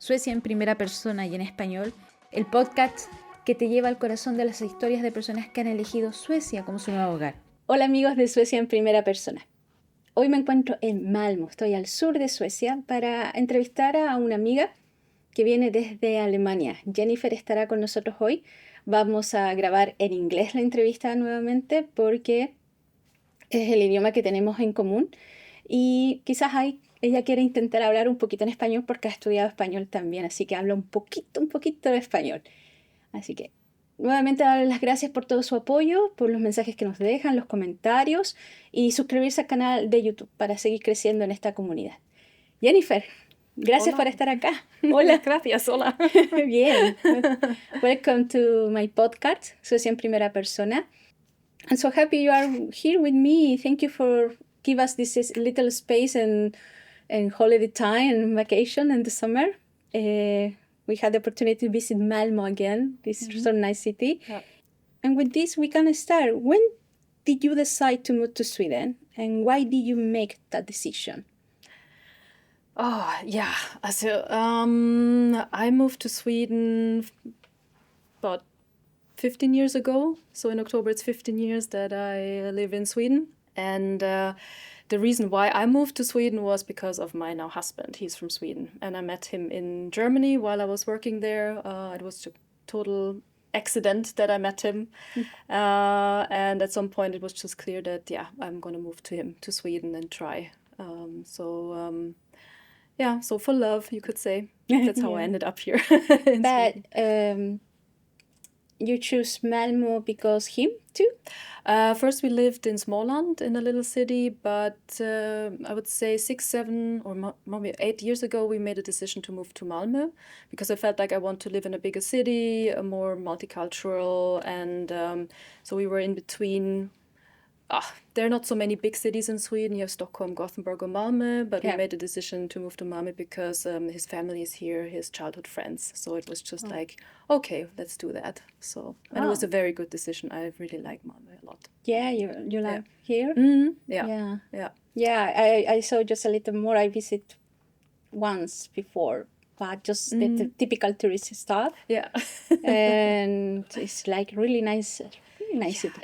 Suecia en primera persona y en español, el podcast que te lleva al corazón de las historias de personas que han elegido Suecia como su nuevo hogar. Hola amigos de Suecia en primera persona. Hoy me encuentro en Malmö, estoy al sur de Suecia para entrevistar a una amiga que viene desde Alemania. Jennifer estará con nosotros hoy. Vamos a grabar en inglés la entrevista nuevamente porque es el idioma que tenemos en común y quizás ella quiere intentar hablar un poquito en español porque ha estudiado español también, así que habla un poquito de español. Así que nuevamente darle las gracias por todo su apoyo, por los mensajes que nos dejan, los comentarios y suscribirse al canal de YouTube para seguir creciendo en esta comunidad. Jennifer, gracias Hola. por estar acá. Hola. Gracias, hola. Bien. Welcome to my podcast, Suecia en primera persona. I'm so happy you are here with me. Thank you for give us this little space and holiday time and vacation in the summer. We had the opportunity to visit Malmö again. This is so nice city. Yeah. And with this, we can start. When did you decide to move to Sweden? And why did you make that decision? Oh, yeah. Also, I moved to Sweden about 15 years ago. So in October, it's 15 years that I live in Sweden. And the reason why I moved to Sweden was because of my now husband. He's from Sweden. And I met him in Germany while I was working there. It was a total accident that I met him. And at some point, it was just clear that, yeah, I'm going to move to Sweden and try. So for love, you could say. That's how I ended up here. But you choose Malmö because him too? First, we lived in Småland in a little city, but I would say 6, 7, or maybe 8 years ago, we made a decision to move to Malmö because I felt like I want to live in a bigger city, a more multicultural, and so we were in between. There are not so many big cities in Sweden. You have Stockholm, Gothenburg, or Malmö, but we made a decision to move to Malmö because his family is here, his childhood friends. So it was just like, okay, let's do that. So and it was a very good decision. I really like Malmö a lot. Yeah, you like here? Mm-hmm. Yeah. I saw just a little more. I visit once before, but just the typical tourist stuff. Yeah. And it's like really nice city.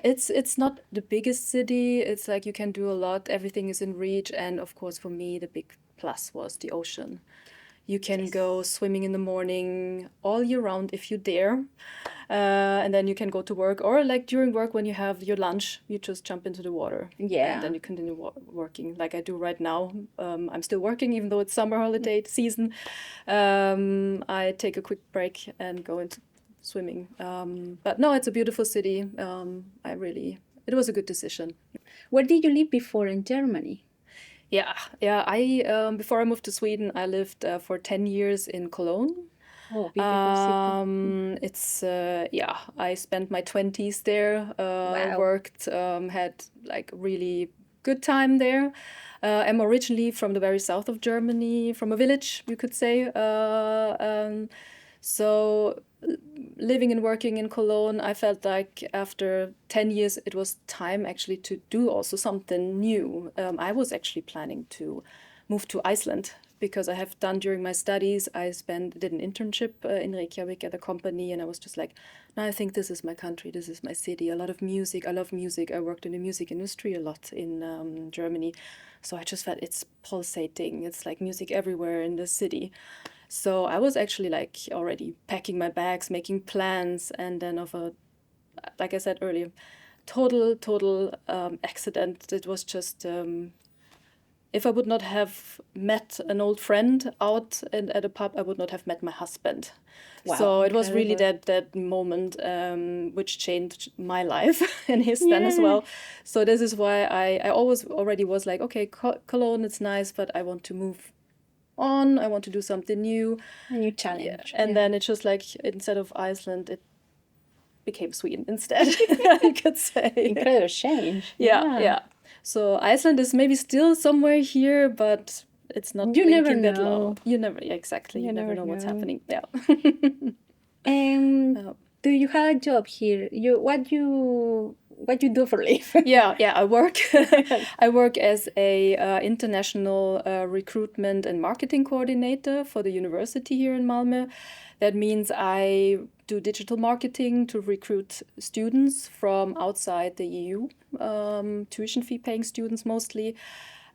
It's not the biggest city. It's like you can do a lot. Everything is in reach. And of course, for me, the big plus was the ocean. You can go swimming in the morning all year round if you dare. And then you can go to work. Or like during work when you have your lunch, you just jump into the water. Yeah. And then you continue working like I do right now. I'm still working even though it's summer holiday season. I take a quick break and go into swimming. But no, it's a beautiful city. It was a good decision. Where did you live before in Germany? Yeah. I before I moved to Sweden, I lived for 10 years in Cologne. Oh, beautiful city. It's I spent my 20s there. Wow. Worked, had like really good time there. I'm originally from the very south of Germany, from a village, you could say. So living and working in Cologne, I felt like after 10 years, it was time actually to do also something new. I was actually planning to move to Iceland because I have done during my studies, did an internship in Reykjavik at a company, and I was just like, no, I think this is my country, this is my city, a lot of music, I love music. I worked in the music industry a lot in Germany. So I just felt it's pulsating, it's like music everywhere in the city. So I was actually like already packing my bags, making plans, and then like I said earlier, total accident. It was just, if I would not have met an old friend out at a pub, I would not have met my husband. Wow, so it was really that moment which changed my life and his then as well. So this is why I always already was like, okay, Cologne, it's nice, but I want to move on. I want to do something new. A new challenge. And then it's just like, instead of Iceland, it became Sweden instead, you could say. Incredible change. Yeah. So Iceland is maybe still somewhere here, but it's not. You never that know. low. You never, exactly. You never know what's happening. Yeah. And do you have a job here? what you do for life. Yeah, I work. I work as a international recruitment and marketing coordinator for the university here in Malmö. That means I do digital marketing to recruit students from outside the EU, tuition fee paying students mostly.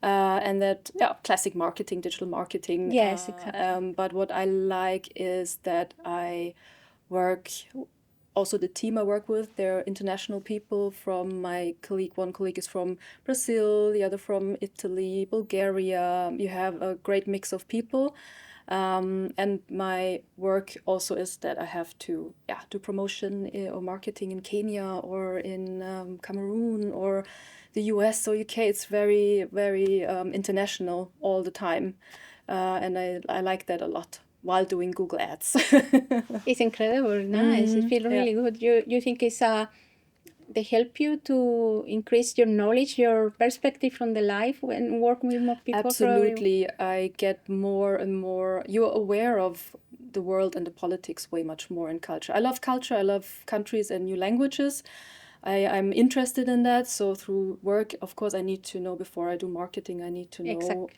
And that, classic marketing, digital marketing. Yes, exactly. But what I like is that I work, also the team I work with, they're international people from my colleague. One colleague is from Brazil, the other from Italy, Bulgaria. You have a great mix of people. And my work also is that I have to do promotion or marketing in Kenya or in Cameroon or the US or UK. It's very, very international all the time. And I like that a lot while doing Google Ads. It's incredible, nice. It feels really good. You think they help you to increase your knowledge, your perspective from the life when working with more people? Absolutely. I get more and more, you're aware of the world and the politics way much more in culture. I love culture, I love countries and new languages. I'm interested in that. So through work, of course, I need to know before I do marketing, I need to know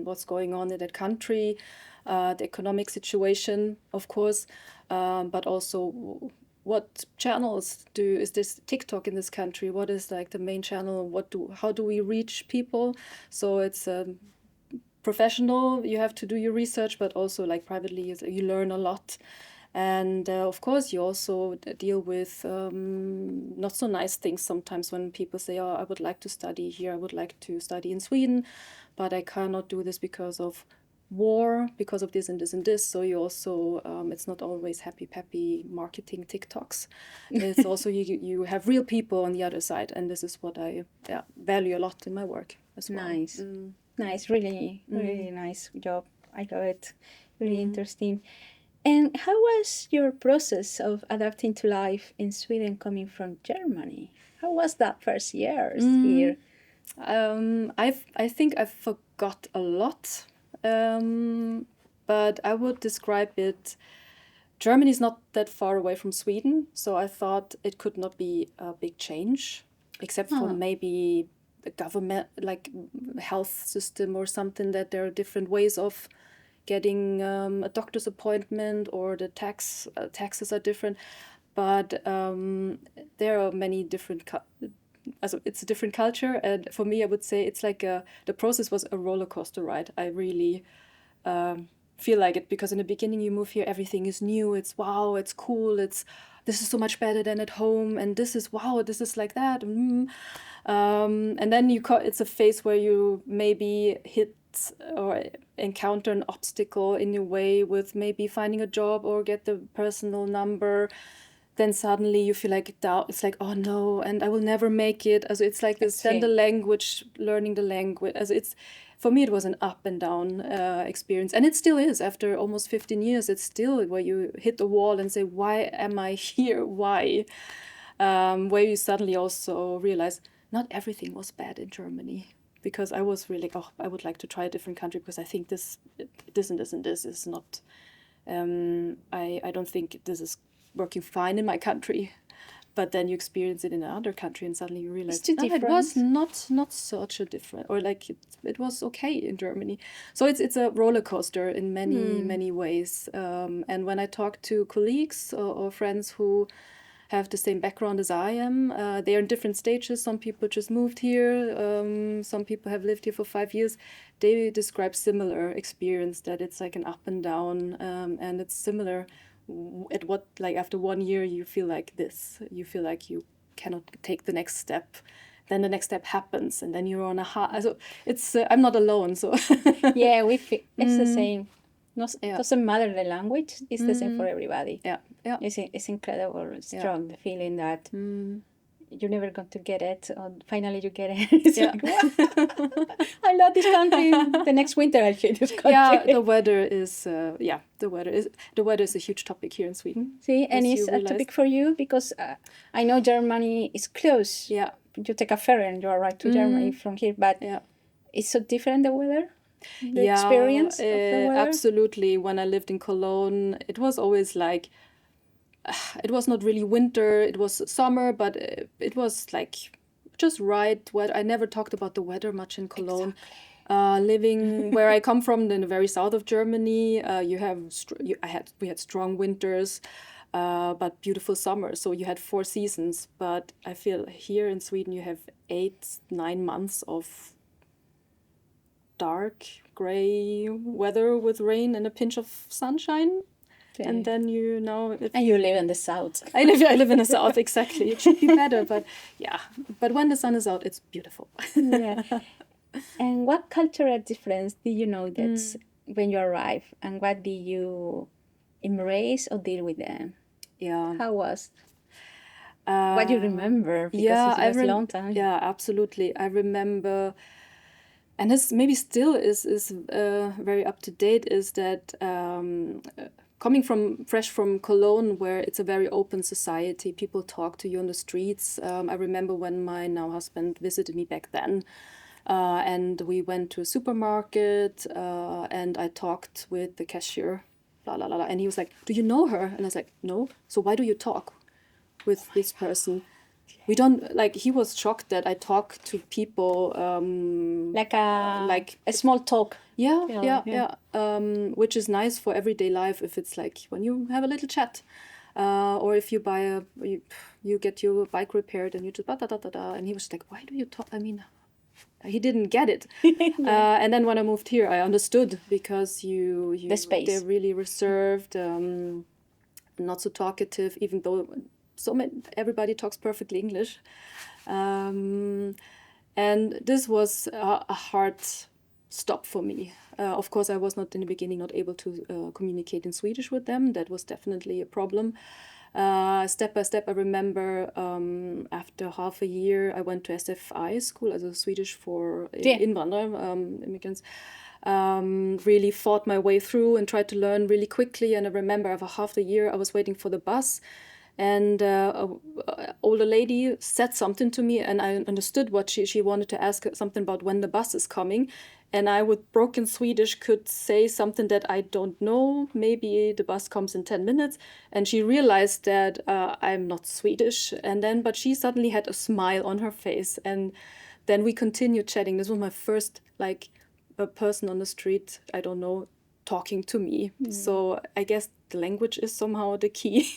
what's going on in that country, the economic situation, of course, but also what channels is this TikTok in this country? What is like the main channel? How do we reach people? So it's professional. You have to do your research, but also like privately, you learn a lot. And of course, you also deal with not so nice things sometimes when people say, oh, I would like to study here, I would like to study in Sweden, but I cannot do this because of war, because of this and this and this. So you also, it's not always happy marketing TikToks. It's also, you have real people on the other side. And this is what I value a lot in my work as well. Nice. Nice, really, really nice job. I love it. Really interesting. And how was your process of adapting to life in Sweden coming from Germany? How was that first years here? I think I forgot a lot, but I would describe it. Germany is not that far away from Sweden, so I thought it could not be a big change, except for maybe the government, like health system or something, that there are different ways of getting a doctor's appointment, or the taxes are different, but there are many different it's a different culture, and for me I would say it's like the process was a roller coaster ride. I really feel like it, because in the beginning you move here, everything is new, it's wow, it's cool, this is so much better than at home, and this is wow, this is like that, and then it's a phase where you maybe hit or encounter an obstacle in your way with maybe finding a job or get the personal number. Then suddenly you feel like doubt. It's like, oh no, and I will never make it. Also, it's like this. Then the language, learning the language. As for me, it was an up and down experience, and it still is. After almost 15 years, it's still where you hit the wall and say, why am I here? Why? Where you suddenly also realize not everything was bad in Germany. Because I was really, I would like to try a different country, because I think this and this and this is not, I don't think this is working fine in my country. But then you experience it in another country and suddenly you realize it was not such a different, or like it was okay in Germany. So it's a roller coaster in many ways. And when I talk to colleagues or friends who have the same background as I am, they're in different stages. Some people just moved here, some people have lived here for 5 years. They describe similar experience, that it's like an up and down, and it's similar at what, like after 1 year you feel like this, you feel like you cannot take the next step, then the next step happens, and then you're on a high. So it's I'm not alone, so yeah, we feel it's the same. Doesn't matter the language, it's the same for everybody. It's incredible, strong, the feeling that you're never going to get it, or finally you get it. It's like, wow, I love this country. The next winter I hate this country. Yeah, the weather is the weather is a huge topic here in Sweden. See, and it's a topic for you, because I know Germany is close. Yeah, you take a ferry and you arrive to Germany from here, but it's so different, the weather. The experience of the weather? Absolutely. When I lived in Cologne, it was always like it was not really winter, it was summer, but it was like just right. I never talked about the weather much in Cologne. Living where I come from, in the very south of Germany, we had strong winters, but beautiful summers. So you had 4 seasons. But I feel here in Sweden you have 8-9 months of dark gray weather with rain and a pinch of sunshine. Okay. And then And you live in the south. I live in the south, exactly. It should be better, but yeah. But when the sun is out, it's beautiful. Yeah. And what cultural difference did you notice when you arrived, and what did you embrace or deal with them? Yeah. How was? What do you remember? Because it was a long time. Yeah, absolutely. I remember, and this maybe still is very up to date, is that coming fresh from Cologne, where it's a very open society, people talk to you on the streets. I remember when my now husband visited me back then, and we went to a supermarket, and I talked with the cashier, blah, blah, blah, blah, and he was like, "Do you know her?" And I was like, "No." "So why do you talk with this person?" We don't, like, he was shocked that I talk to people Like a small talk. Yeah. Which is nice for everyday life, if it's like when you have a little chat, or if you you get your bike repaired and you just da da da da. And he was like, "Why do you talk?" I mean, he didn't get it. And then when I moved here, I understood, because the space. they're really reserved, not so talkative, even though everybody talks perfectly English. And this was a hard stop for me. Of course, I was not in the beginning not able to communicate in Swedish with them. That was definitely a problem. Step by step, I remember after half a year, I went to SFI school, also Swedish for invandrare, immigrants. Really fought my way through and tried to learn really quickly. And I remember after half the year, I was waiting for the bus, and an older lady said something to me, and I understood what she wanted to ask something about when the bus is coming. And I, with broken Swedish, could say something that I don't know. Maybe the bus comes in 10 minutes. And she realized that I'm not Swedish. But she suddenly had a smile on her face. And then we continued chatting. This was my first, like, a person on the street, I don't know, talking to me. So I guess the language is somehow the key.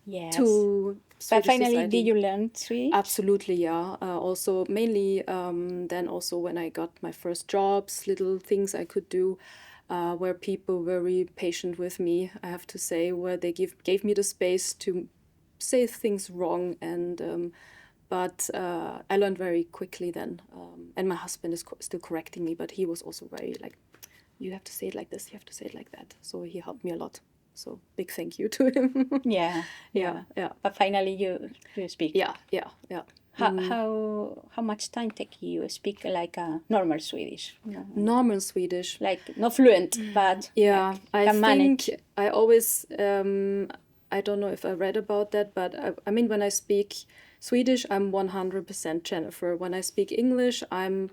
Yes. To Swedish but finally, society. did you learn Swedish? Absolutely, yeah. Also, mainly then also when I got my first jobs, little things I could do, where people were very patient with me, I have to say, where they gave me the space to say things wrong. But I learned very quickly then. And my husband is still correcting me, but he was also very like, you have to say it like this, you have to say it like that. So he helped me a lot. So big thank you to him. Yeah. But finally you speak. Yeah. How much time take you speak like a normal Swedish? Normal Swedish. Like not fluent, but yeah, like, can manage. I always I don't know if I read about that, but I mean, when I speak Swedish, I'm 100% Jennifer. When I speak English, I'm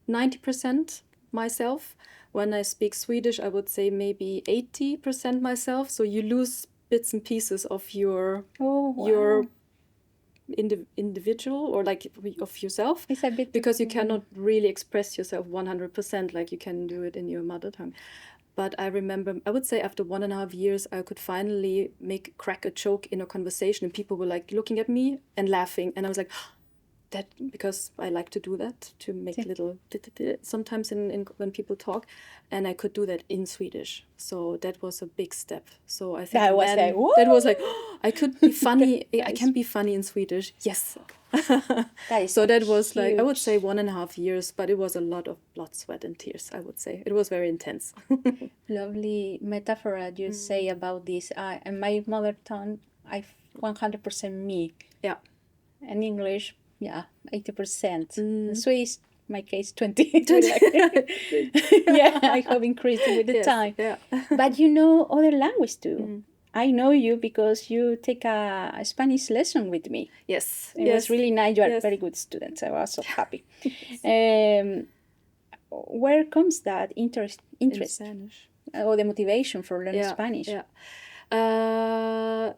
90% myself. When I speak Swedish, I would say maybe 80% myself. So you lose bits and pieces of your individual, or like of yourself. It's a bit, because you cannot really express yourself 100% like you can do it in your mother tongue. But I remember, I would say after 1.5 years, I could finally crack a joke in a conversation, and people were like looking at me and laughing, and I was like, that, because I like to do that, to make little sometimes when people talk, and I could do that in Swedish. So that was a big step. So I think that was like, I could be funny. I can be funny in Swedish. Yes. So that was like, I would say 1.5 years, but it was a lot of blood, sweat, and tears. I would say it was very intense. Lovely metaphor you say about this. In my mother tongue, I 100% me. Yeah. And English. Yeah, 80%. Swiss, my case, 20. Yeah, I have increased with the time. Yeah. But you know other language too. I know you because you take a Spanish lesson with me. Yes. It was really nice. You are a very good student. I was so happy. Where comes that interest in Spanish? Or the motivation for learning Spanish? Yeah. Uh,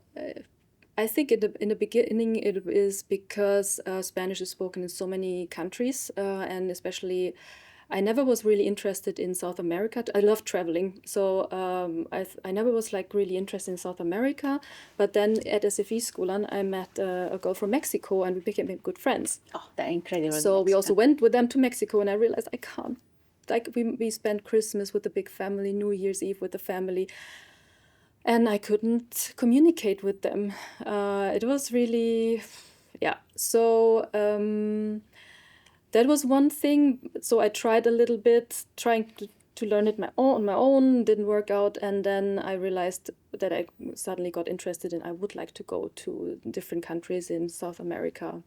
I think in the beginning it is because Spanish is spoken in so many countries, and especially I never was really interested in South America. I love traveling, so I never was like really interested in South America. But then at SFI-skolan, I met a girl from Mexico, and we became good friends. Oh, that's incredible. So we also went with them to Mexico, and I realized I can't. Like we spent Christmas with the big family, New Year's Eve with the family, and I couldn't communicate with them. It was really, yeah. So that was one thing. So I tried a little bit, trying to learn it on my own. Didn't work out, and then I realized that I suddenly got interested in. I would like to go to different countries in South America,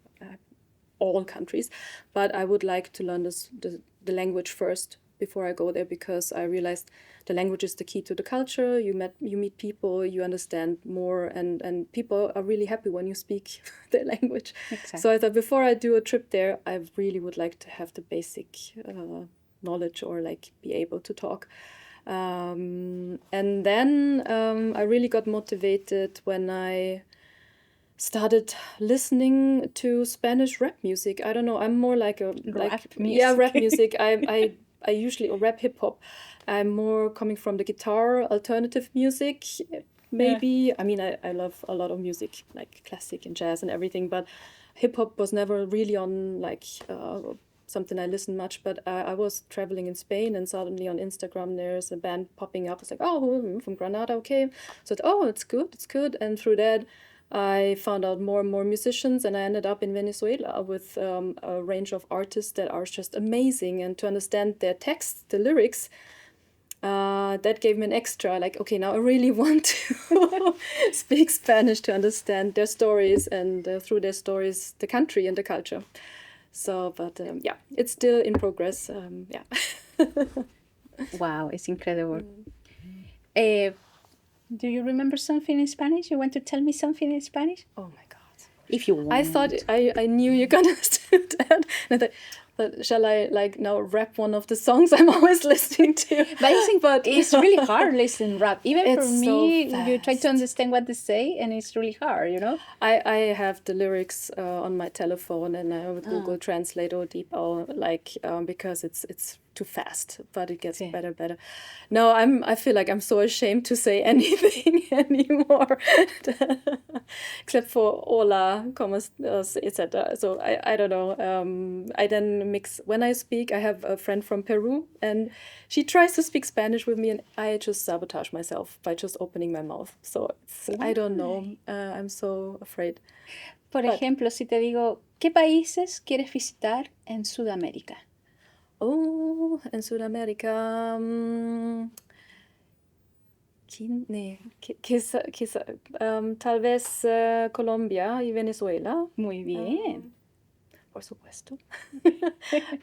all countries, but I would like to learn the language first before I go there, because I realized the language is the key to the culture. You meet people, you understand more, and people are really happy when you speak their language. Exactly. So I thought before I do a trip there, I really would like to have the basic knowledge, or like be able to talk. And then I really got motivated when I started listening to Spanish rap music. I don't know, I'm more like Rap music. rap music. I usually, or rap hip hop. I'm more coming from the guitar, alternative music, maybe. Yeah. I mean, I love a lot of music, like classic and jazz and everything, but hip hop was never really on like something I listened much. But I was traveling in Spain, and suddenly on Instagram there's a band popping up. It's like, oh, from Granada, okay. So it's good. And through that, I found out more and more musicians, and I ended up in Venezuela with a range of artists that are just amazing. And to understand their texts, the lyrics, that gave me an extra, like, okay, now I really want to speak Spanish to understand their stories, and through their stories, the country and the culture. So, but yeah, it's still in progress. Yeah. Wow, it's incredible. Do you remember something in Spanish? You want to tell me something in Spanish? Oh my God. If you want. I thought I knew you're gonna do that. And I thought, but shall I like now rap one of the songs I'm always listening to? But I think it's really hard listening rap. Even for It's me, so you try to fast. understand what they say, and it's really hard, you know? I have the lyrics on my telephone, and I would Google Translate or like because it's too fast, but it gets better. No, I feel like I'm so ashamed to say anything anymore, except for hola, como, etc. So I don't know. I then mix when I speak. I have a friend from Peru, and she tries to speak Spanish with me, and I just sabotage myself by just opening my mouth. So I don't know. I'm so afraid. Por ejemplo, si te digo, ¿qué países quieres visitar en Sudamérica? Oh, en Sudamérica. Quizá, tal vez Colombia y Venezuela. Muy bien. Por supuesto.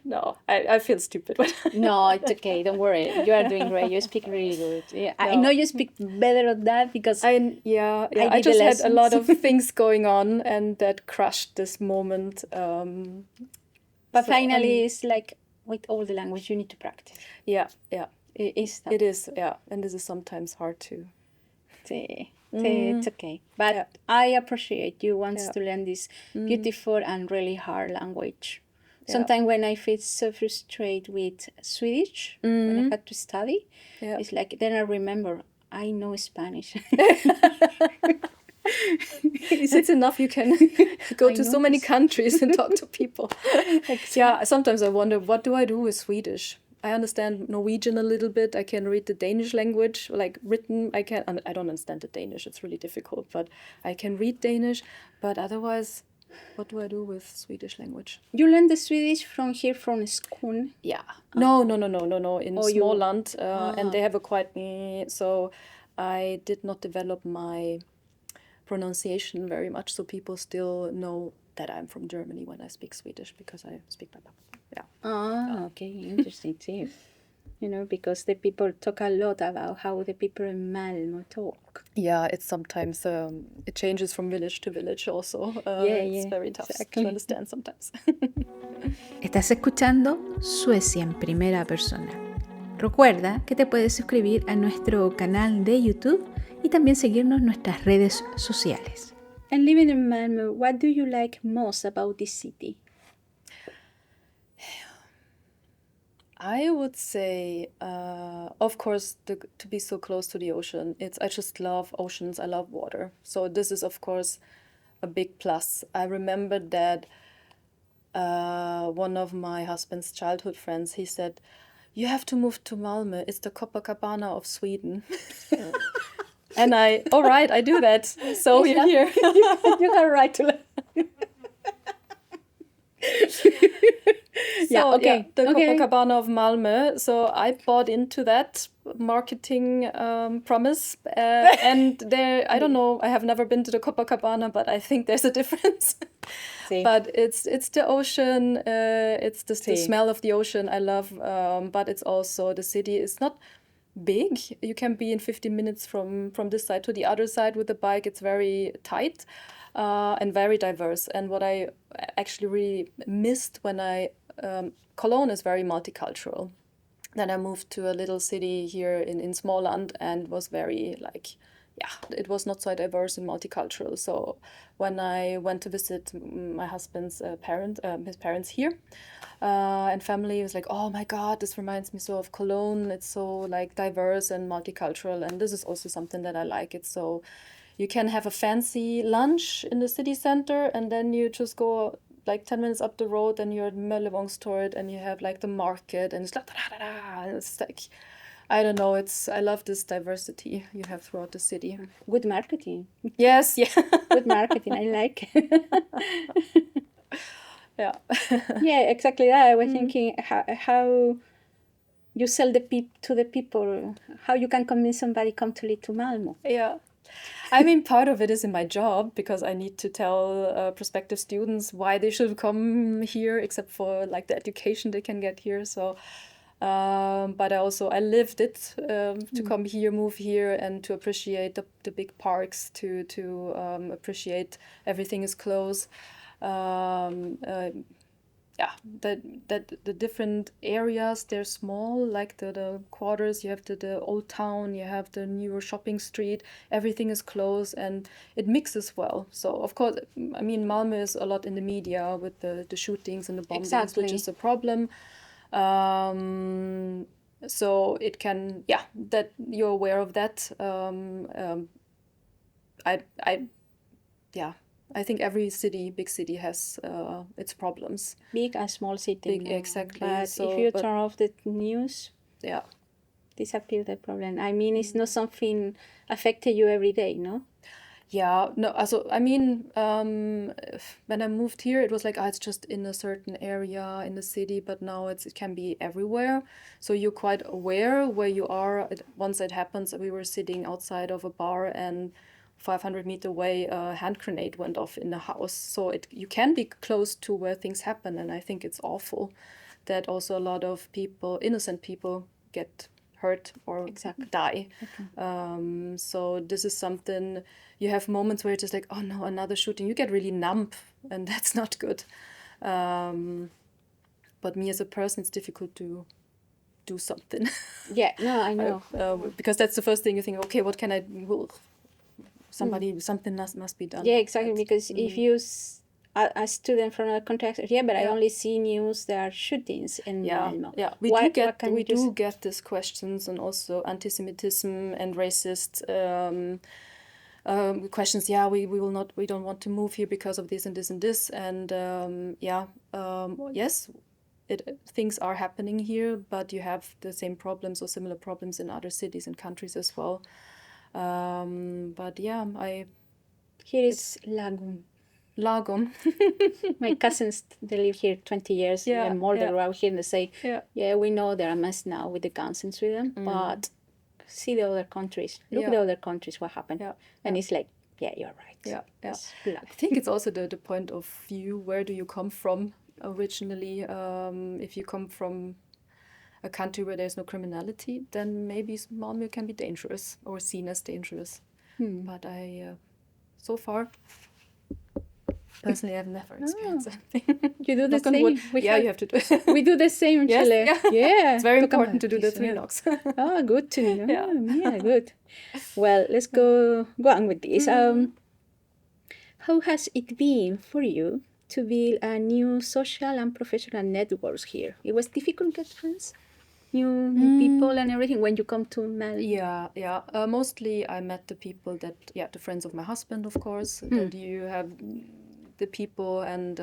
No, I feel stupid. No, it's okay. Don't worry. You are doing great. You speak really good. Yeah, I know you speak better than that because I did just the had a lot of lessons. things going on, and that crushed this moment. But finally, it's like with all the language, you need to practice. Yeah. It is. It is, yeah. And this is sometimes hard to. It's okay. But I appreciate you want Yeah. to learn this beautiful and really hard language. Yeah. Sometimes when I feel so frustrated with Swedish, when I had to study, it's like, then I remember, I know Spanish. It's enough you can go to so many countries and talk to people. Yeah, sometimes I wonder, what do I do with Swedish? I understand Norwegian a little bit. I can read the Danish language, like written. I don't understand the Danish. It's really difficult, but I can read Danish. But otherwise, what do I do with Swedish language? You learn the Swedish from here, from school? Yeah. No. In Småland, and they have a quite... So I did not develop my pronunciation very much, so people still know that I'm from Germany when I speak Swedish, because I speak blah, blah, blah. Yeah. Okay, interesting too. You know, because the people talk a lot about how the people in Malmö talk. Yeah, it's sometimes it changes from village to village also. It's very tough to understand sometimes. Estás escuchando Suecia en primera persona. Recuerda que te puedes suscribir a nuestro canal de YouTube y también seguirnos en nuestras redes sociales. And living in Malmö, what do you like most about this city? I would say, of course, to be so close to the ocean. I just love oceans. I love water. So this is, of course, a big plus. I remember that one of my husband's childhood friends, he said, "You have to move to Malmö. It's the Copacabana of Sweden." And all right, I do that. So you're here. You have a right to The Copacabana of Malmö. So I bought into that marketing promise. And there, I don't know, I have never been to the Copacabana, but I think there's a difference. Sí. But it's the ocean, it's the smell of the ocean I love, but it's also the city. It's not big. You can be in 15 minutes from this side to the other side with the bike. It's very tight and very diverse. And what I actually really missed when Cologne is very multicultural. Then I moved to a little city here in Småland and was very it was not so diverse and multicultural. So when I went to visit my husband's his parents here and family, it was like, oh my God, this reminds me so of Cologne. It's so like diverse and multicultural. And this is also something that I like. It's so, you can have a fancy lunch in the city center and then you just go like 10 minutes up the road and you're at Möllevångstorget and you have like the market and it's like, and it's like, I don't know, I love this diversity you have throughout the city. Good marketing. Yes, yeah. Good marketing, I like. Yeah. Yeah, exactly that. I was thinking how you sell to the people, how you can convince somebody come to live to Malmö. Yeah. I mean, part of it is in my job because I need to tell prospective students why they should come here, except for like the education they can get here. So, but I lived it to come here, move here, and to appreciate the big parks, to appreciate everything is close. That the different areas, they're small, like the quarters, you have the old town, you have the newer shopping street, everything is close and it mixes well. So of course, I mean, Malmö is a lot in the media with the shootings and the bombings, Exactly. which is a problem. So it can, that you're aware of that. I think every big city has its problems. Big and small city. Big, exactly. But So, if you turn off the news, yeah, disappear the problem. I mean, it's not something affected you every day, no? yeah, no. Also, I mean, when I moved here, it was like, it's just in a certain area in the city, but now it can be everywhere. So you're quite aware where you are. Once it happens, we were sitting outside of a bar and 500-meter away, a hand grenade went off in the house. So you can be close to where things happen, and I think it's awful that also a lot of people, innocent people, get hurt or die. Okay. So this is something, you have moments where it's just like, oh no, another shooting. You get really numb, and that's not good. But me as a person, it's difficult to do something. Yeah, no, I know. Because that's the first thing you think, okay, what can I do? Something must be done. Yeah, exactly. Because if you, a student from a context, but I only see news, there are shootings in Malmö. Yeah, we do get these questions, and also anti-Semitism and racist questions. Yeah, we don't want to move here because of this and this and this. And yes, things are happening here, but you have the same problems or similar problems in other cities and countries as well. But yeah, here is Lagom. Lagom. My cousins, they live here 20 years and more. They grew out here and they say, we know they're a mess now with the guns in Sweden, but see the other countries. Look at the other countries, what happened. And it's like, you're right. Yeah. I think it's also the point of view. Where do you come from originally? If you come from a country where there's no criminality, then maybe Malmö can be dangerous or seen as dangerous. But so far, Personally, I've never experienced anything. You do the Knock on same. wood. Yeah, you have to do it. We do the same in Yes, Chile. Yeah. It's very Toca important to do the madre, 3 yeah. knocks. Oh, good to know. Yeah. Yeah, good. Well, let's go on with this. How has it been for you to build a new social and professional networks here? It was difficult to get friends, new people and everything when you come to Malmö. Yeah. Mostly I met the people that, the friends of my husband, of course, that you have the people and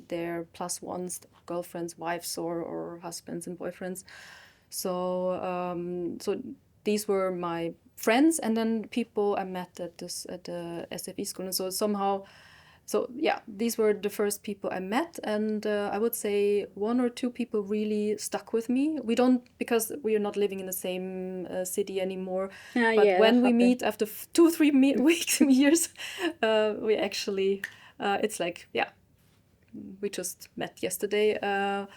their plus ones, girlfriends, wives, or husbands and boyfriends. So these were my friends, and then people I met at the SFI school. And so somehow, these were the first people I met, and I would say 1 or 2 people really stuck with me. We don't, because we are not living in the same city anymore. But when we meet after 2-3 weeks, years, we actually, it's like, we just met yesterday. But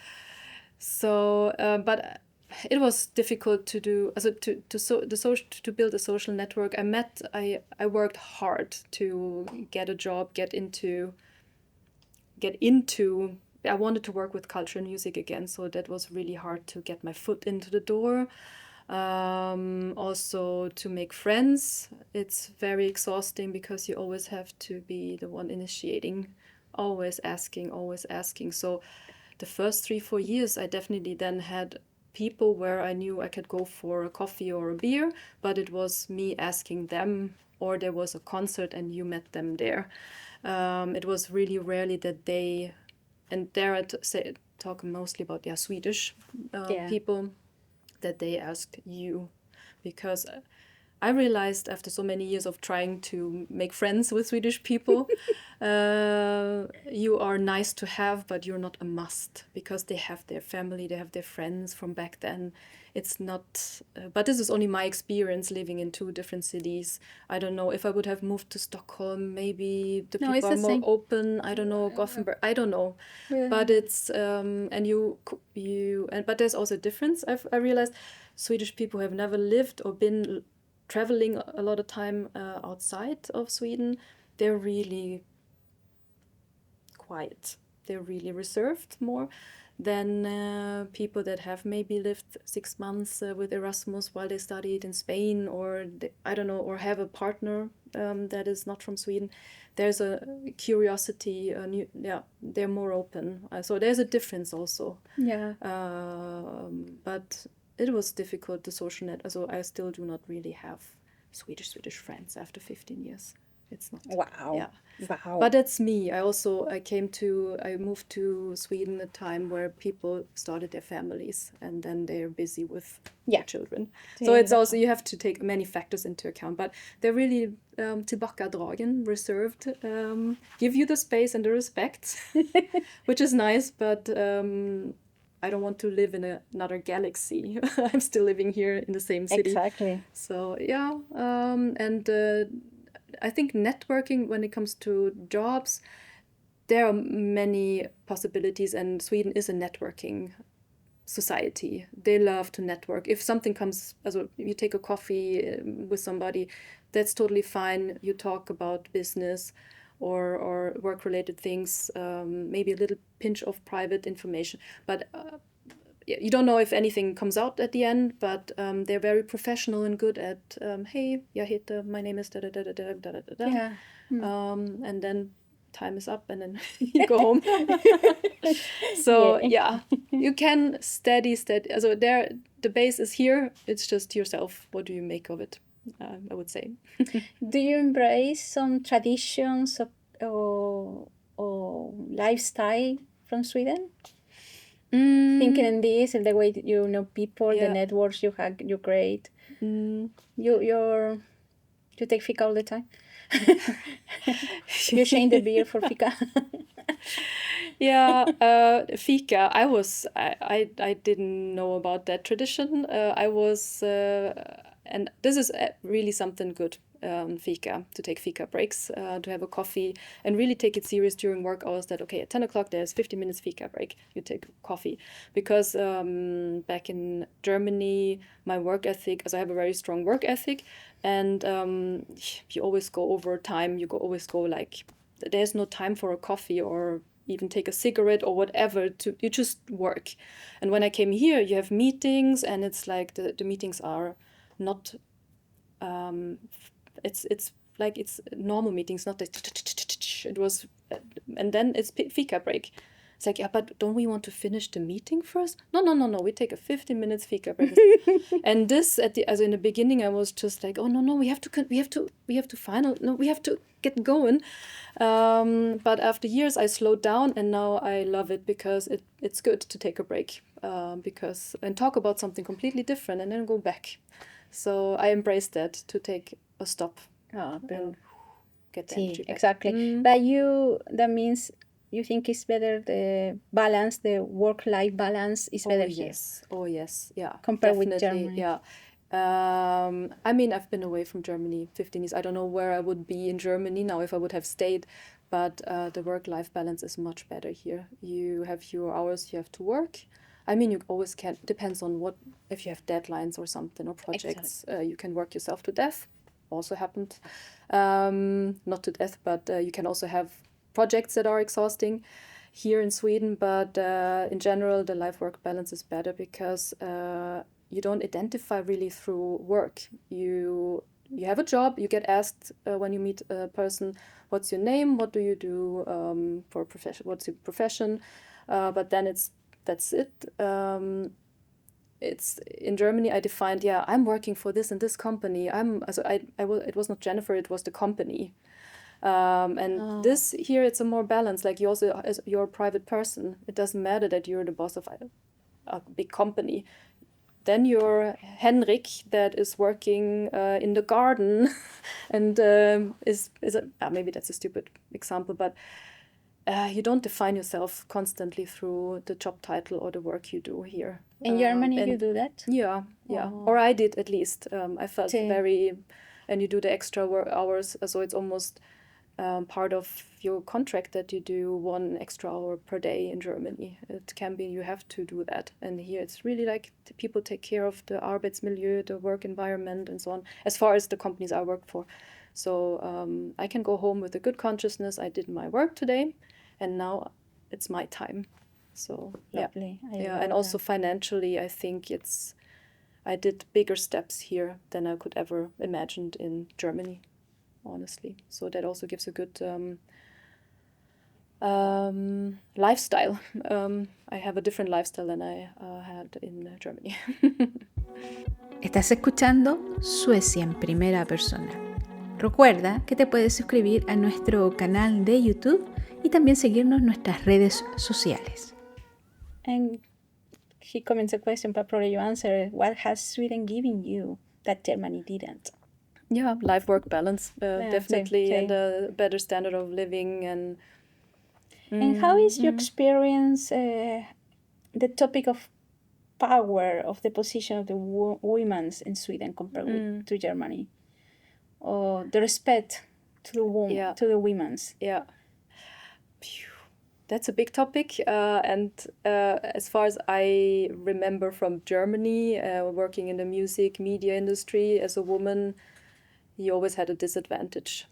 it was difficult to do, to build a social network. I worked hard to get a job, get into. I wanted to work with culture and music again, so that was really hard to get my foot into the door. Also to make friends, it's very exhausting because you always have to be the one initiating, always asking. So the first 3-4 years, I definitely then had people where I knew I could go for a coffee or a beer, but it was me asking them, or there was a concert and you met them there. It was really rarely that they, and there I talk mostly about Swedish people, that they asked you, because I realized after so many years of trying to make friends with Swedish people, you are nice to have, but you're not a must, because they have their family, they have their friends from back then. It's not, but this is only my experience living in 2 different cities. I don't know if I would have moved to Stockholm, maybe the people are more open. I don't know, Gothenburg, I don't know. Yeah. But it's, but there's also a difference. I realized Swedish people have never lived or been traveling a lot of time outside of Sweden. They're really quiet. They're really reserved more than people that have maybe lived 6 months with Erasmus while they studied in Spain, or or have a partner that is not from Sweden. There's a curiosity. They're more open. So there's a difference also. Yeah. But it was difficult, the social net. So I still do not really have Swedish friends after 15 years. It's not. Wow. Yeah. Wow. But that's me. I moved to Sweden at a time where people started their families, and then they're busy with their children. So it's also, you have to take many factors into account. But they're really tillbakadragen, reserved, give you the space and the respect, which is nice. But I don't want to live in another galaxy. I'm still living here in the same city. Exactly. So I think networking, when it comes to jobs, there are many possibilities, and Sweden is a networking society. They love to network. If something comes, you take a coffee with somebody, that's totally fine. You talk about business or work-related things, maybe a little pinch of private information. But you don't know if anything comes out at the end, but they're very professional and good at, hey, my name is da-da-da-da-da-da-da-da. Yeah. And then time is up, and then you go home. So, you can steady. So the base is here. It's just yourself. What do you make of it? I would say. Do you embrace some traditions or lifestyle from Sweden? Thinking in this, and the way that you know people, the networks you have, you create. You take fika all the time. You change the beer for fika. Fika. I didn't know about that tradition. And this is really something good. Fika, to take fika breaks, to have a coffee and really take it serious during work hours, that okay, at 10 o'clock there's 15 minutes fika break, you take coffee. Because back in Germany, my work ethic, I have a very strong work ethic, and you always go over time, always go like there's no time for a coffee or even take a cigarette or whatever. You just work. And when I came here, you have meetings, and it's like the meetings are not. It's like it's normal meetings, not like it was, and then it's fika break. It's like, yeah, but don't we want to finish the meeting first? No. We take a 15 minutes fika break. And this in the beginning, I was just like, oh no, we have to get going. But after years, I slowed down, and now I love it because it's good to take a break, and talk about something completely different, and then go back. So I embraced that, to take a stop. And get the energy back. Exactly. But that means you think it's better, the balance, the work-life balance is better here. Oh yes, yeah. Compared definitely, with Germany. Yeah. I mean, I've been away from Germany 15 years. I don't know where I would be in Germany now if I would have stayed, but the work-life balance is much better here. You have your hours you have to work. I mean, you always can, depends on if you have deadlines or something or projects, you can work yourself to death. Also happened. Not to death, but you can also have projects that are exhausting here in Sweden. But in general, the life-work balance is better because you don't identify really through work. You have a job, you get asked when you meet a person, what's your name, what do you do for profession, what's your profession, but then that's it. It's in Germany, I defined, I'm working for this and this company. It was not Jennifer, it was the company. This here, it's a more balance. Like you're a private person. It doesn't matter that you're the boss of a big company. Then you're Henrik that is working in the garden, and maybe that's a stupid example, but you don't define yourself constantly through the job title or the work you do here. In Germany, you do that? Yeah. Or I did, at least. I felt and you do the extra hours, so it's almost part of your contract that you do 1 extra hour per day in Germany. It can be, you have to do that. And here it's really like the people take care of the Arbeitsmilieu, the work environment and so on, as far as the companies I work for. So I can go home with a good consciousness. I did my work today, and now it's my time. So lovely. And also financially, I think I did bigger steps here than I could ever imagined in Germany, honestly. So that also gives a good lifestyle. I have a different lifestyle than I had in Germany. Estás escuchando Suecia en primera persona. Recuerda que te puedes suscribir a nuestro canal de YouTube y también seguirnos en nuestras redes sociales. And he comments a question, but probably you answer, what has Sweden given you that Germany didn't? Yeah, life-work balance, definitely, and a better standard of living. And how is your experience, the topic of power, of the position of the women in Sweden compared to Germany? Or the respect to the women's? Yeah. That's a big topic, and as far as I remember from Germany, working in the music media industry as a woman, you always had a disadvantage,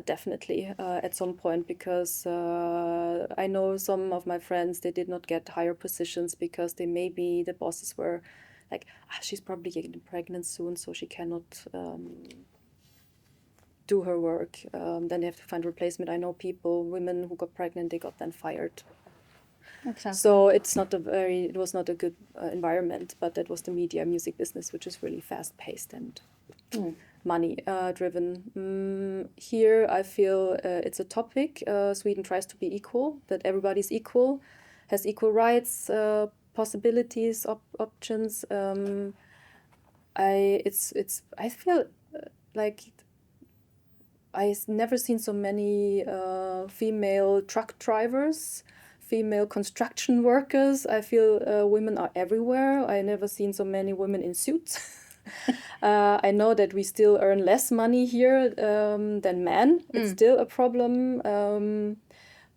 definitely, at some point, because I know some of my friends, they did not get higher positions because the bosses were like, she's probably getting pregnant soon, so she cannot do her work. Then they have to find replacement. I know women who got pregnant, they got then fired. Exactly. So it was not a good environment, but that was the media music business, which is really fast paced and money driven. Here I feel it's a topic. Sweden tries to be equal, that everybody's equal, has equal rights, possibilities, options. I feel like I've never seen so many female truck drivers, female construction workers. I feel women are everywhere. I never seen so many women in suits. I know that we still earn less money here than men. It's still a problem.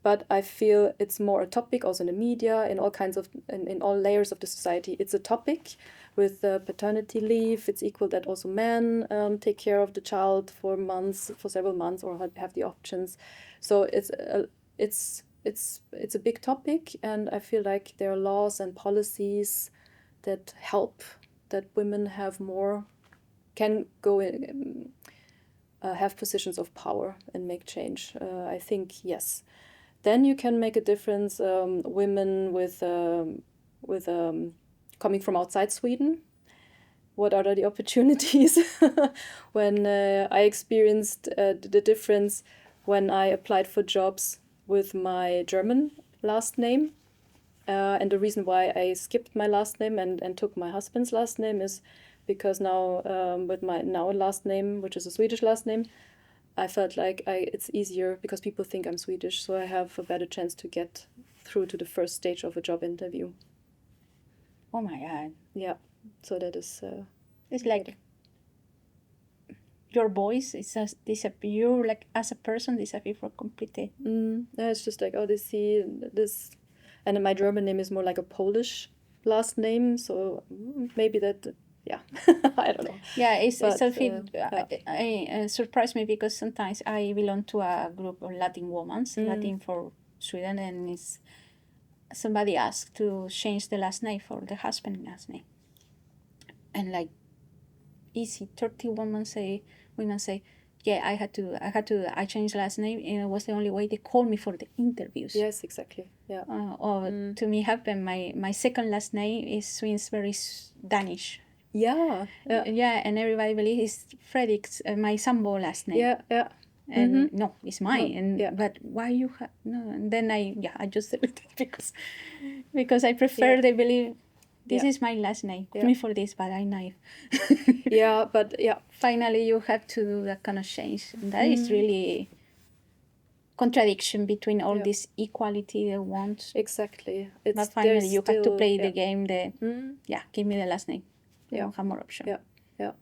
But I feel it's more a topic also in the media, in all kinds of, in all layers of the society. It's a topic, with paternity leave, it's equal that also men take care of the child for several months, or have the options. So it's a big topic, and I feel like there are laws and policies that help that women can go in, have positions of power and make change. I think yes, then you can make a difference. Women with coming from outside Sweden, what are the opportunities? When I experienced the difference when I applied for jobs with my German last name, and the reason why I skipped my last name and took my husband's last name is because now with my last name, which is a Swedish last name, I felt like it's easier because people think I'm Swedish, so I have a better chance to get through to the first stage of a job interview. Oh my God. Yeah, so that is... it's like your voice is disappear, like as a person disappear for completely. Yeah, it's just like, they see this, and my German name is more like a Polish last name, so maybe that, yeah, I don't know. Yeah, it surprised me because sometimes I belong to a group of Latin women, Latin for Sweden, and somebody asked to change the last name for the husband last name, and like easy 30 women say, yeah, I changed last name, and it was the only way they called me for the interviews. Yes, exactly. Yeah. To me happened, my second last name means very Danish. Yeah. Yeah, and everybody believes it's Fredrik's, my Sambo last name. Yeah. And no, it's mine. No, and yeah. But why you have no? And then I just deleted it because I prefer they believe this is my last name. Call me for this, but I'm naive. Yeah, but yeah. Finally, you have to do that kind of change. And that is really contradiction between all this equality they want. Exactly. But finally, you have to play the game. Give me the last name. You don't have more option. Yeah.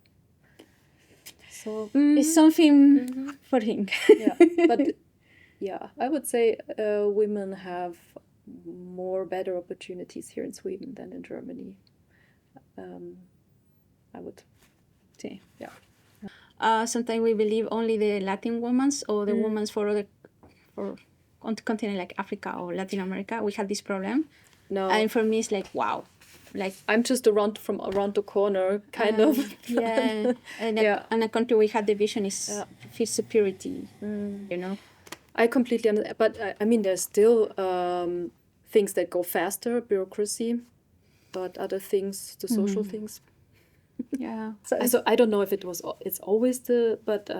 So it's something for him. Yeah, but yeah, I would say women have better opportunities here in Sweden than in Germany. I would say, yeah. Sometimes we believe only the Latin women or the women for continent like Africa or Latin America. We have this problem. No, and for me it's like wow. Like I'm just around the corner, kind of. Yeah, and a country we had the vision is feel superiority. You know, I completely understand, but I mean, there's still things that go faster, bureaucracy, but other things, the social things. Yeah. So I don't know if it's always but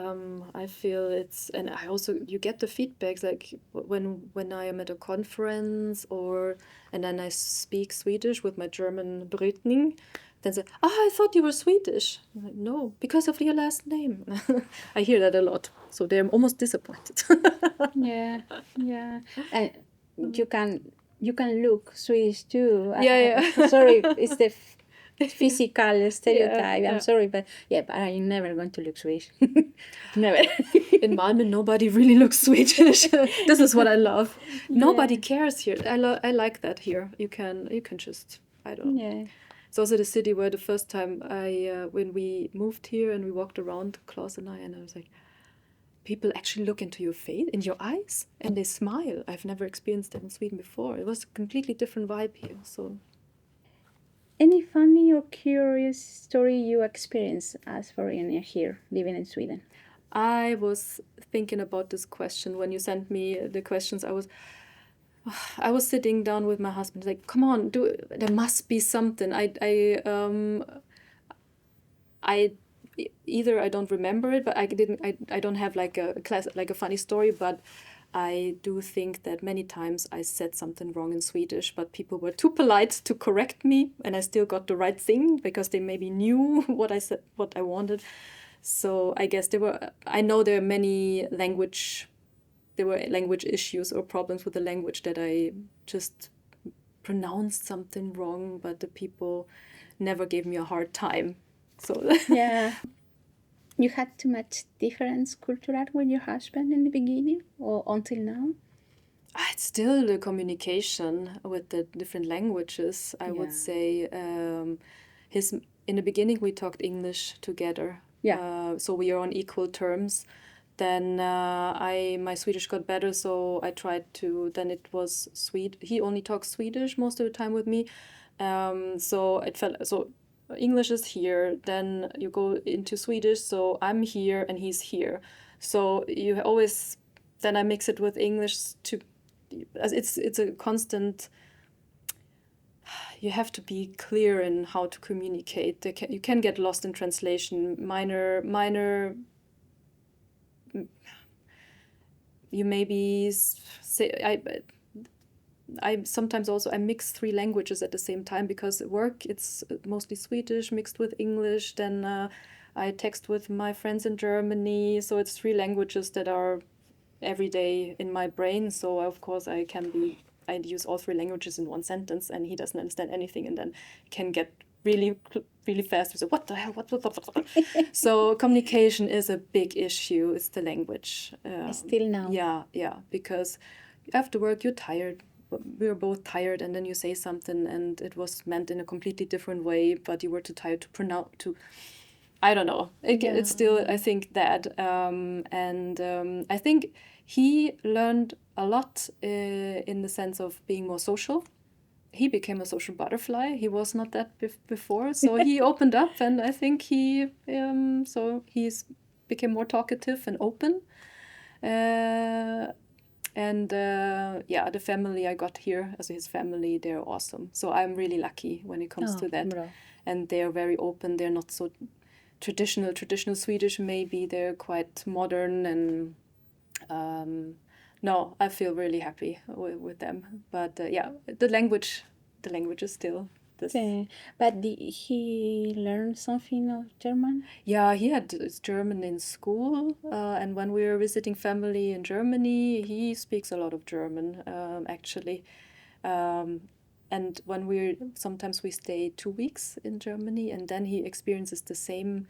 I feel it's, and I also, you get the feedbacks like when I am at a conference and then I speak Swedish with my German Brütning, then say, I thought you were Swedish. I'm like, no, because of your last name. I hear that a lot, so they're almost disappointed. Yeah. And you can look Swedish too. Yeah. Sorry, it's the physical stereotype. Yeah. I'm sorry, but I'm never going to look Swedish. Never. In Malmö, nobody really looks Swedish. This is what I love. Nobody cares here. I like that here. You can just, I don't know. Yeah. It's also the city where the first time when we moved here and we walked around, Klaus and I was like, people actually look into your face, in your eyes, and they smile. I've never experienced that in Sweden before. It was a completely different vibe here. So. Any funny or curious story you experienced as foreigner here, living in Sweden? I was thinking about this question when you sent me the questions. I was sitting down with my husband, like, come on, there must be something. Either I don't remember it, but I don't have like a funny story, but I do think that many times I said something wrong in Swedish, but people were too polite to correct me, and I still got the right thing because they maybe knew what I said, what I wanted. So I guess I know there are many language issues or problems with the language that I just pronounced something wrong, but the people never gave me a hard time. So yeah. You had too much difference cultural with your husband in the beginning or until now? It's still the communication with the different languages, I would say. in the beginning we talked English together. Yeah. So we are on equal terms. Then my Swedish got better, so I tried to. Then it was He only talks Swedish most of the time with me, so it felt so. English is here. Then you go into Swedish, so I'm here and he's here. So you always. Then I mix it with English to. It's a constant. You have to be clear in how to communicate. You can get lost in translation. Minor. You maybe say I sometimes also I mix 3 languages at the same time, because at work it's mostly Swedish mixed with English. Then I text with my friends in Germany, so it's 3 languages that are every day in my brain. So of course I use all 3 languages in one sentence, and he doesn't understand anything, and then can get really fast. So what the hell? What? So communication is a big issue. It's the language. Still now. Yeah. Because after work you're tired. We were both tired, and then you say something, and it was meant in a completely different way, but you were too tired to pronounce. I don't know. It's still, I think, that. I think he learned a lot in the sense of being more social. He became a social butterfly. He was not that before, so he opened up, and I think he's became more talkative and open. The family I got here, as his family, they're awesome. So I'm really lucky when it comes to that. Bra. And they're very open. They're not so traditional Swedish. Maybe they're quite modern, and no, I feel really happy with them. But the language is still this. But did he learn something of German? Yeah, he had German in school, and when we were visiting family in Germany, he speaks a lot of German, actually. And when sometimes we stay 2 weeks in Germany, and then he experiences the same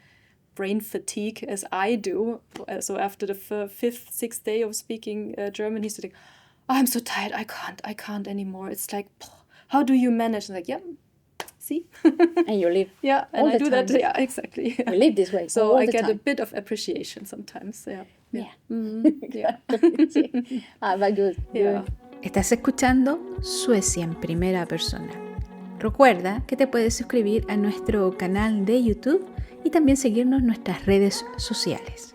brain fatigue as I do. So after the 5th, 6th day of speaking German, he's like, oh, I'm so tired, I can't anymore. It's like, how do you manage? I'm like, yeah, see? And you live yeah, and I do time. that, yeah, exactly. You live this way. So I get time. a bit of appreciation sometimes, yeah. Yeah. But good. Yeah. Estás escuchando Suecia en primera persona. Recuerda que te puedes suscribir a nuestro canal de YouTube y también seguirnos en nuestras redes sociales.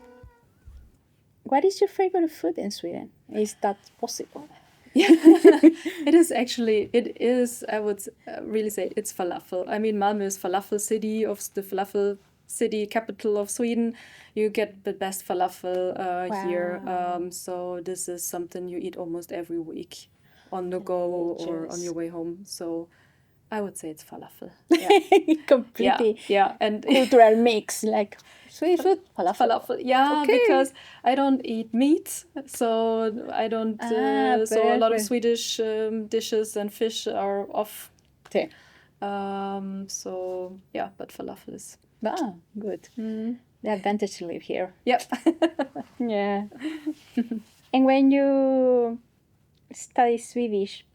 What is your favorite food in Sweden? Is that possible? It is, I would really say it's falafel. I mean, Malmö is falafel city, of the falafel city capital of Sweden. You get the best falafel here. So this is something you eat almost every week on the go or on your way home. So I would say it's falafel. Yeah. Completely and cultural mix, like Swedish food, falafel. Yeah, okay. Because I don't eat meat, so I don't. So a lot of Swedish dishes and fish are off. Okay. So yeah, but falafel is. Good. The advantage to live here. Yep. Yeah. And when you study Swedish,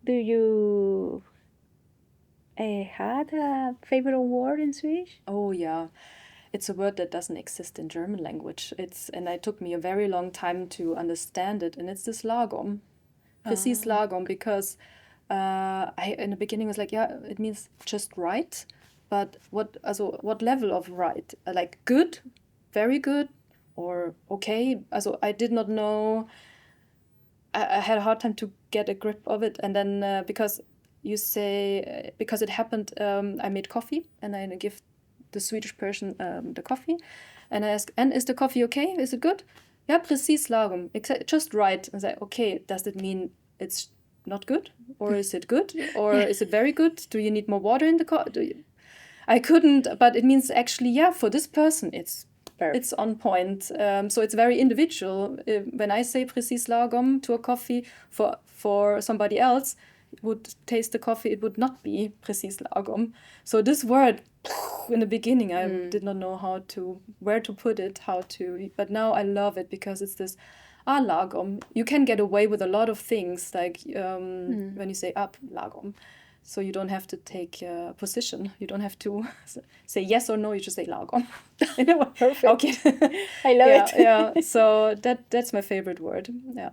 do you had a favorite word in Swedish? Oh yeah, it's a word that doesn't exist in German language. And it took me a very long time to understand it. And it's this Lagom, precis Lagom, because I in the beginning was like, yeah, it means just right. But what level of right? Like good, very good, or okay? Also I did not know. I had a hard time to get a grip of it, and then because it happened, I made coffee, and I give the Swedish person the coffee, and I ask, and is the coffee okay? Is it good? Yeah, precis lagom, just right. And I say, okay, does it mean it's not good, or is it good, or is it very good? Do you need more water in the coffee? I couldn't, but it means actually, yeah, for this person, it's on point. So it's very individual. When I say precis lagom to a coffee, for somebody else would taste the coffee, it would not be precis lagom. So this word, in the beginning, I did not know where to put it, but now I love it because it's this lagom. You can get away with a lot of things, like when you say lagom. So you don't have to take a position. You don't have to say yes or no. You just say Lagom. Perfect. Okay. I love it. Yeah. So that's my favorite word. Yeah.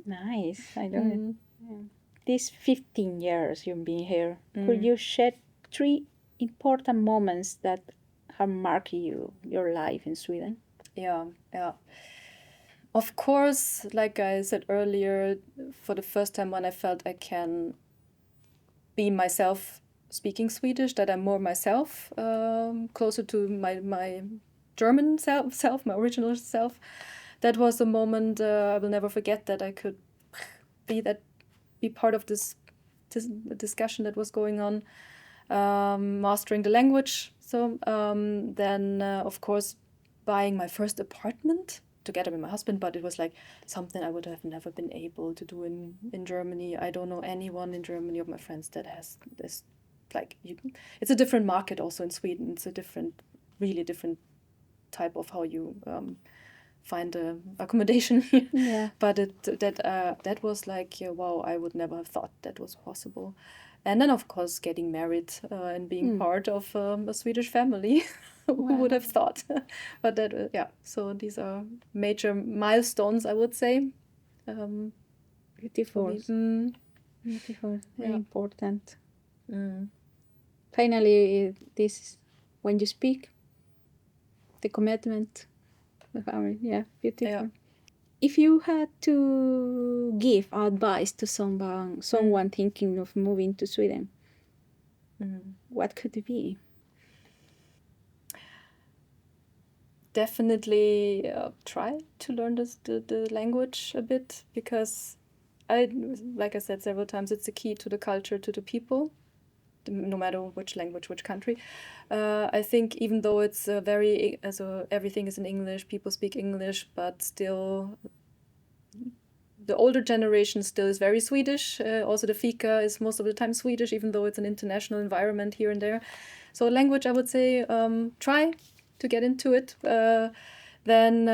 Nice. I love it. Yeah. These 15 years you've been here, could you share 3 important moments that have marked your life in Sweden? Yeah. Of course, like I said earlier, for the first time when I felt I can be myself speaking Swedish, that I'm more myself, closer to my German self, my original self. That was a moment I will never forget, that I could be part of this discussion that was going on, mastering the language. So then, of course, buying my first apartment together with my husband, but it was like something I would have never been able to do in Germany. I don't know anyone in Germany of my friends that has this. It's a different market also in Sweden. It's a really different type of how you find accommodation here. Yeah. But that was like, wow, I would never have thought that was possible. And then, of course, getting married and being part of a Swedish family. Who would have thought? But that, so these are major milestones, I would say. Beautiful. Beautiful. Very important. Mm. Finally, this is when you speak, the commitment, the family. Yeah, beautiful. Yeah. If you had to give advice to someone thinking of moving to Sweden, what could it be? Definitely try to learn the language a bit, because like I said several times, it's the key to the culture, to the people, no matter which language, which country. I think even though it's everything is in English, people speak English, but still the older generation still is very Swedish. Also the fika is most of the time Swedish, even though it's an international environment here and there. So language, I would say, try to get into it. Then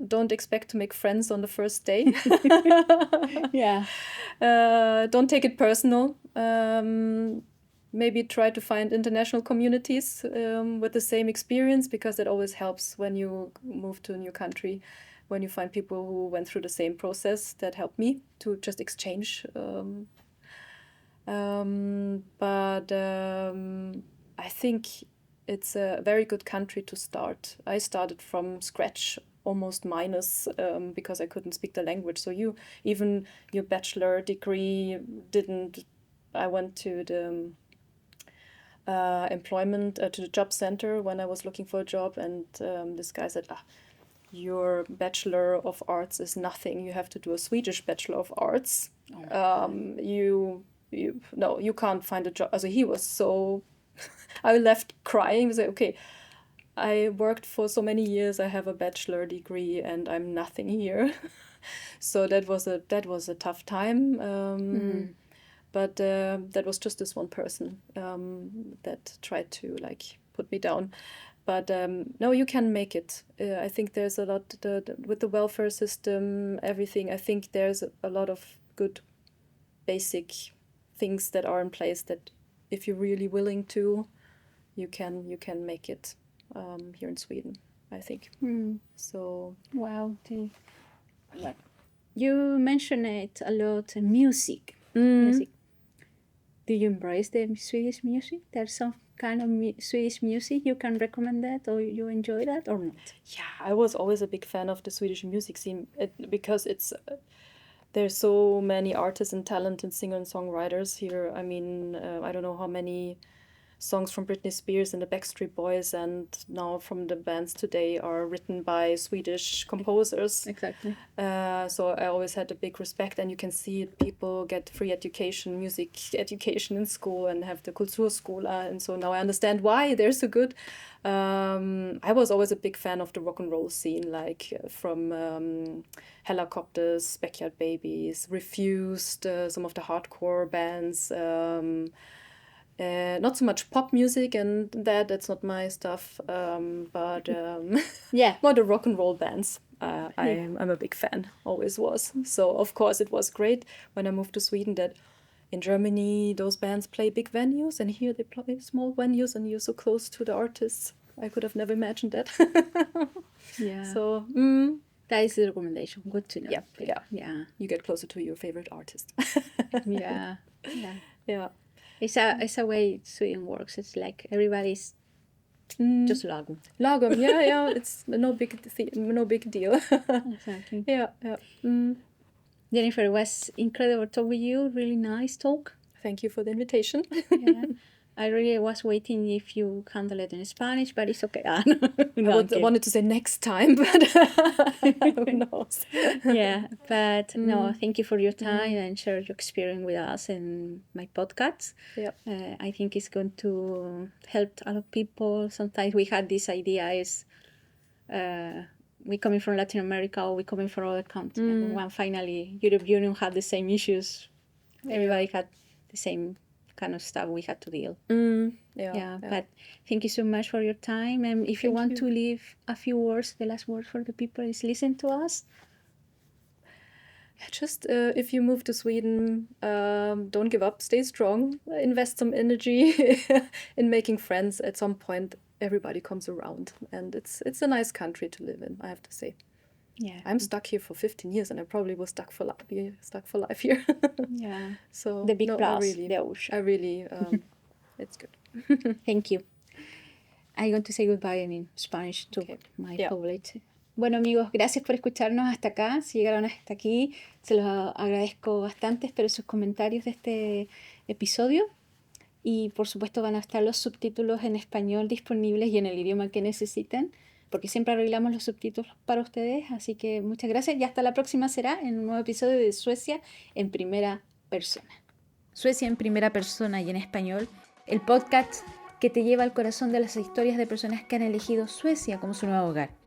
don't expect to make friends on the first day. Yeah. Don't take it personal. Maybe try to find international communities with the same experience, because that always helps when you move to a new country, when you find people who went through the same process. That helped me to just exchange. But I think it's a very good country to start. I started from scratch, almost minus, because I couldn't speak the language. So even your bachelor degree didn't. I went to the employment, to the job center when I was looking for a job, and this guy said, your Bachelor of Arts is nothing. You have to do a Swedish Bachelor of Arts. You can't find a job. So he was so. I left crying. I was like, okay, I worked for so many years. I have a bachelor degree, and I'm nothing here. So that was a tough time. But that was just this one person that tried to put me down. But no, you can make it. I think there's a lot with the welfare system, everything. I think there's a lot of good basic things that are in place that, if you're really willing to, you can make it here in Sweden, I think. So wow, you mentioned it a lot. Music. Do you embrace the Swedish music? There's some kind of Swedish music you can recommend that, or you enjoy that, or not? Yeah, I was always a big fan of the Swedish music scene, because it's there's so many artists and talented singer and songwriters here. I mean, I don't know how many songs from Britney Spears and the Backstreet Boys and now from the bands today are written by Swedish composers. Exactly. So I always had a big respect, and you can see people get free education, music education in school, and have the Kulturskola, and so now I understand why they're so good. I was always a big fan of the rock and roll scene, from Helicopters, Backyard Babies, Refused, some of the hardcore bands. Not so much pop music, and that's not my stuff, but more the rock and roll bands. I'm a big fan, always was. So of course it was great when I moved to Sweden that in Germany, those bands play big venues, and here they play small venues, and you're so close to the artists. I could have never imagined that. Yeah. So, that is the recommendation. Good to know. yeah. You get closer to your favorite artist. Yeah. Yeah. It's a way Sweden works. It's like everybody's just Lagom. Lagom, yeah. It's no big deal. Exactly. Yeah. Jennifer, it was incredible to talk with you. Really nice talk. Thank you for the invitation. Yeah. I really was waiting if you handle it in Spanish, but it's okay. I wanted to say next time, but who knows? Yeah, but no, thank you for your time and share your experience with us in my podcast. Yeah. I think it's going to help a lot of people. Sometimes we had this idea is we coming from Latin America or we coming from other countries. And when finally European Union had the same issues, everybody had the same kind of stuff we had to deal. Yeah. But thank you so much for your time. And if you want to leave a few words, the last word for the people is listen to us. Just if you move to Sweden, don't give up, stay strong, invest some energy in making friends. At some point, everybody comes around, and it's a nice country to live in, I have to say. Yeah, I'm stuck here for 15 years, and I probably was stuck for life here. Yeah. So the big plus, the ocean. It's good. Thank you. I'm going to say goodbye in Spanish to my public. Bueno, amigos, gracias por escucharnos hasta acá. Si llegaron hasta aquí, se los agradezco bastante. Espero sus comentarios de este episodio. Y por supuesto van a estar los subtítulos en español disponibles y en el idioma que necesiten, porque siempre arreglamos los subtítulos para ustedes. Así que muchas gracias y hasta la próxima será en un nuevo episodio de Suecia en primera persona. Suecia en primera persona y en español, el podcast que te lleva al corazón de las historias de personas que han elegido Suecia como su nuevo hogar.